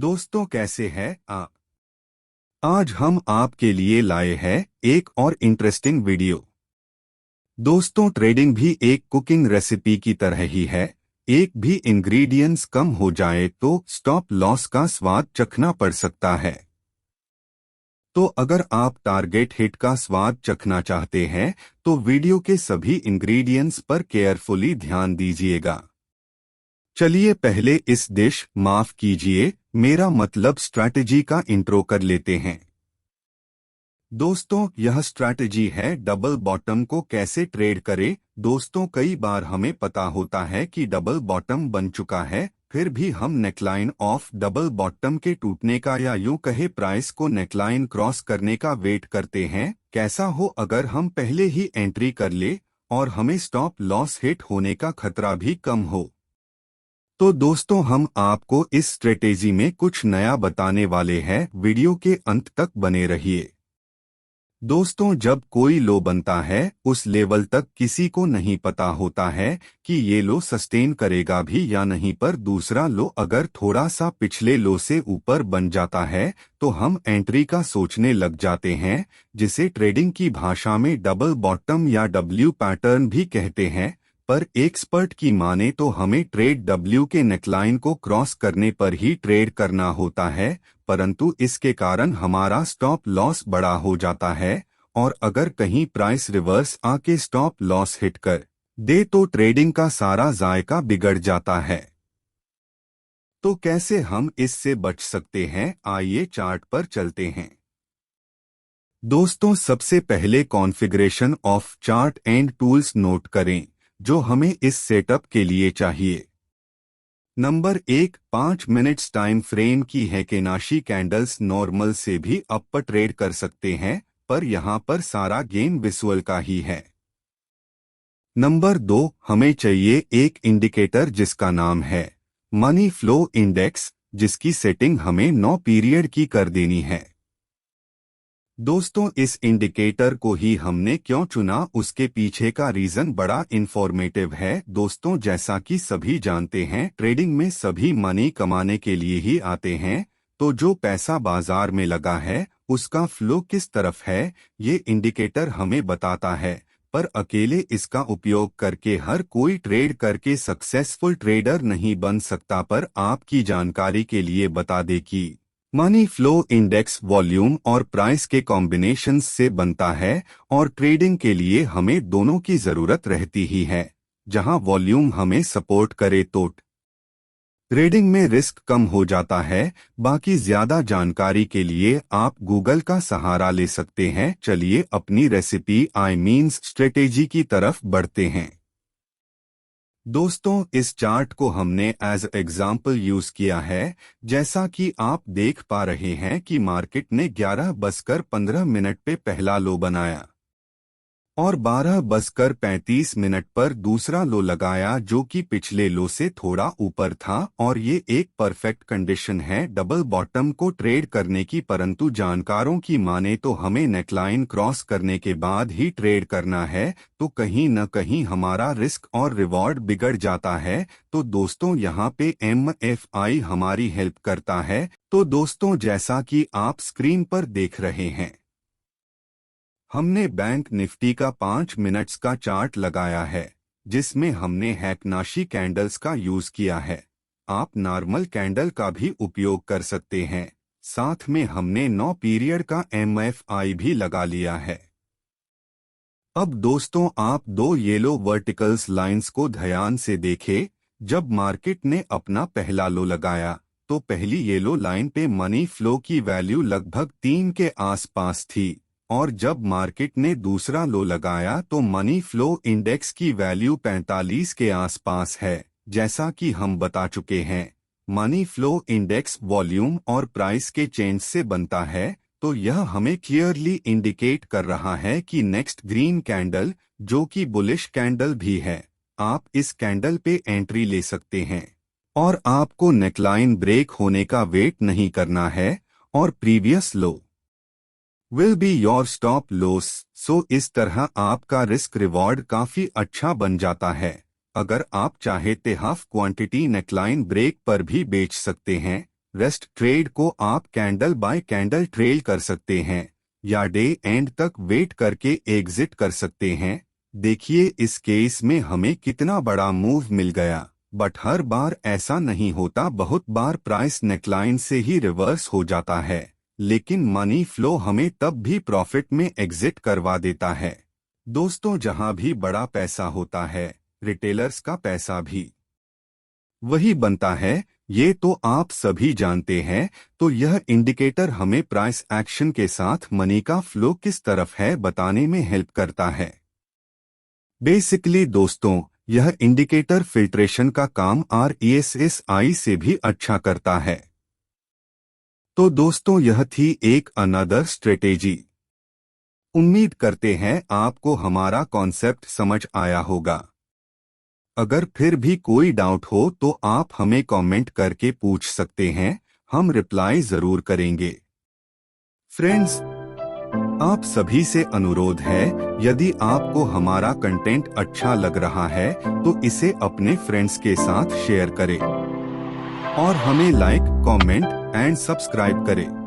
दोस्तों कैसे हैं आप। आज हम आपके लिए लाए हैं एक और इंटरेस्टिंग वीडियो। दोस्तों ट्रेडिंग भी एक कुकिंग रेसिपी की तरह ही है। एक भी इंग्रेडिएंट्स कम हो जाए तो स्टॉप लॉस का स्वाद चखना पड़ सकता है। तो अगर आप टारगेट हिट का स्वाद चखना चाहते हैं तो वीडियो के सभी इंग्रेडिएंट्स पर केयरफुली ध्यान दीजिएगा। चलिए पहले इस डिश माफ कीजिए मेरा मतलब स्ट्रैटेजी का इंट्रो कर लेते हैं। दोस्तों यह स्ट्रैटेजी है डबल बॉटम को कैसे ट्रेड करें। दोस्तों कई बार हमें पता होता है कि डबल बॉटम बन चुका है, फिर भी हम नेकलाइन ऑफ डबल बॉटम के टूटने का या यूं कहे प्राइस को नेकलाइन क्रॉस करने का वेट करते हैं। कैसा हो अगर हम पहले ही एंट्री कर ले और हमें स्टॉप लॉस हिट होने का खतरा भी कम हो। तो दोस्तों हम आपको इस स्ट्रेटेजी में कुछ नया बताने वाले हैं, वीडियो के अंत तक बने रहिए। दोस्तों जब कोई लो बनता है उस लेवल तक किसी को नहीं पता होता है कि ये लो सस्टेन करेगा भी या नहीं, पर दूसरा लो अगर थोड़ा सा पिछले लो से ऊपर बन जाता है तो हम एंट्री का सोचने लग जाते हैं, जिसे ट्रेडिंग की भाषा में डबल बॉटम या डब्ल्यू पैटर्न भी कहते हैं। पर एक्सपर्ट की माने तो हमें ट्रेड डब्ल्यू के नेकलाइन को क्रॉस करने पर ही ट्रेड करना होता है, परंतु इसके कारण हमारा स्टॉप लॉस बड़ा हो जाता है और अगर कहीं प्राइस रिवर्स आके स्टॉप लॉस हिट कर दे तो ट्रेडिंग का सारा जायका बिगड़ जाता है। तो कैसे हम इससे बच सकते हैं, आइए चार्ट पर चलते हैं। दोस्तों सबसे पहले configuration of chart and tools note करें जो हमें इस सेटअप के लिए चाहिए। नंबर 1, 5 मिनट्स टाइम फ्रेम की है केनाशी कैंडल्स नॉर्मल से भी अप ट्रेड कर सकते हैं, पर यहां पर सारा गेम विजुअल का ही है। नंबर 2, हमें चाहिए एक इंडिकेटर जिसका नाम है मनी फ्लो इंडेक्स, जिसकी सेटिंग हमें 9 पीरियड की कर देनी है। दोस्तों इस इंडिकेटर को ही हमने क्यों चुना उसके पीछे का रीजन बड़ा इंफॉर्मेटिव है। दोस्तों जैसा कि सभी जानते हैं ट्रेडिंग में सभी मनी कमाने के लिए ही आते हैं, तो जो पैसा बाजार में लगा है उसका फ्लो किस तरफ है ये इंडिकेटर हमें बताता है। पर अकेले इसका उपयोग करके हर कोई ट्रेड करके सक्सेसफुल ट्रेडर नहीं बन सकता। पर आपकी जानकारी के लिए बता दें कि मनी फ्लो इंडेक्स वॉल्यूम और प्राइस के कॉम्बिनेशंस से बनता है और ट्रेडिंग के लिए हमें दोनों की जरूरत रहती ही है। जहां वॉल्यूम हमें सपोर्ट करे तो ट्रेडिंग में रिस्क कम हो जाता है। बाकी ज्यादा जानकारी के लिए आप गूगल का सहारा ले सकते हैं। चलिए अपनी रेसिपी स्ट्रेटेजी की तरफ बढ़ते हैं। दोस्तों इस चार्ट को हमने एज एग्जाम्पल यूज किया है। जैसा कि आप देख पा रहे हैं कि मार्केट ने 11:15 पे पहला लो बनाया और 12:35 पर दूसरा लो लगाया, जो कि पिछले लो से थोड़ा ऊपर था और ये एक परफेक्ट कंडीशन है डबल बॉटम को ट्रेड करने की। परंतु जानकारों की माने तो हमें नेकलाइन क्रॉस करने के बाद ही ट्रेड करना है, तो कहीं न कहीं हमारा रिस्क और रिवॉर्ड बिगड़ जाता है। तो दोस्तों यहाँ पे MFI हमारी हेल्प करता है। तो दोस्तों जैसा कि आप स्क्रीन पर देख रहे हैं हमने बैंक निफ्टी का 5 मिनट्स का चार्ट लगाया है, जिसमें हमने हैकनाशी कैंडल्स का यूज किया है। आप नॉर्मल कैंडल का भी उपयोग कर सकते हैं। साथ में हमने 9 पीरियड का MFI भी लगा लिया है। अब दोस्तों आप दो येलो वर्टिकल्स लाइंस को ध्यान से देखें। जब मार्केट ने अपना पहला लो लगाया तो पहली येलो लाइन पे मनी फ्लो की वैल्यू लगभग 3 के आसपास थी और जब मार्केट ने दूसरा लो लगाया तो मनी फ्लो इंडेक्स की वैल्यू 45 के आसपास है। जैसा कि हम बता चुके हैं मनी फ्लो इंडेक्स वॉल्यूम और प्राइस के चेंज से बनता है, तो यह हमें क्लियरली इंडिकेट कर रहा है कि नेक्स्ट ग्रीन कैंडल, जो कि बुलिश कैंडल भी है, आप इस कैंडल पे एंट्री ले सकते हैं और आपको नेकलाइन ब्रेक होने का वेट नहीं करना है और previous low will be your stop loss. So इस तरह आपका रिस्क रिवॉर्ड काफी अच्छा बन जाता है। अगर आप चाहे तो हाफ क्वांटिटी नेकलाइन ब्रेक पर भी बेच सकते हैं। रेस्ट ट्रेड को आप कैंडल बाय कैंडल ट्रेल कर सकते हैं या डे एंड तक वेट करके एग्जिट कर सकते हैं। देखिए इस केस में हमें कितना बड़ा मूव मिल गया, बट हर बार ऐसा नहीं होता। बहुत बार प्राइस नेकलाइन से ही रिवर्स हो जाता है, लेकिन मनी फ्लो हमें तब भी प्रॉफिट में एग्जिट करवा देता है। दोस्तों, जहां भी बड़ा पैसा होता है, रिटेलर्स का पैसा भी वही बनता है, ये तो आप सभी जानते हैं। तो यह इंडिकेटर हमें प्राइस एक्शन के साथ मनी का फ्लो किस तरफ है बताने में हेल्प करता है। बेसिकली दोस्तों, यह इंडिकेटर फिल्ट्रेशन का काम RSSI से भी अच्छा करता है। तो दोस्तों, यह थी एक अनदर स्ट्रेटेजी। उम्मीद करते हैं आपको हमारा कॉन्सेप्ट समझ आया होगा। अगर फिर भी कोई डाउट हो तो आप हमें कमेंट करके पूछ सकते हैं, हम रिप्लाई जरूर करेंगे। फ्रेंड्स, आप सभी से अनुरोध है, यदि आपको हमारा कंटेंट अच्छा लग रहा है तो इसे अपने फ्रेंड्स के साथ शेयर करें और हमें लाइक, कमेंट एंड सब्सक्राइब करें।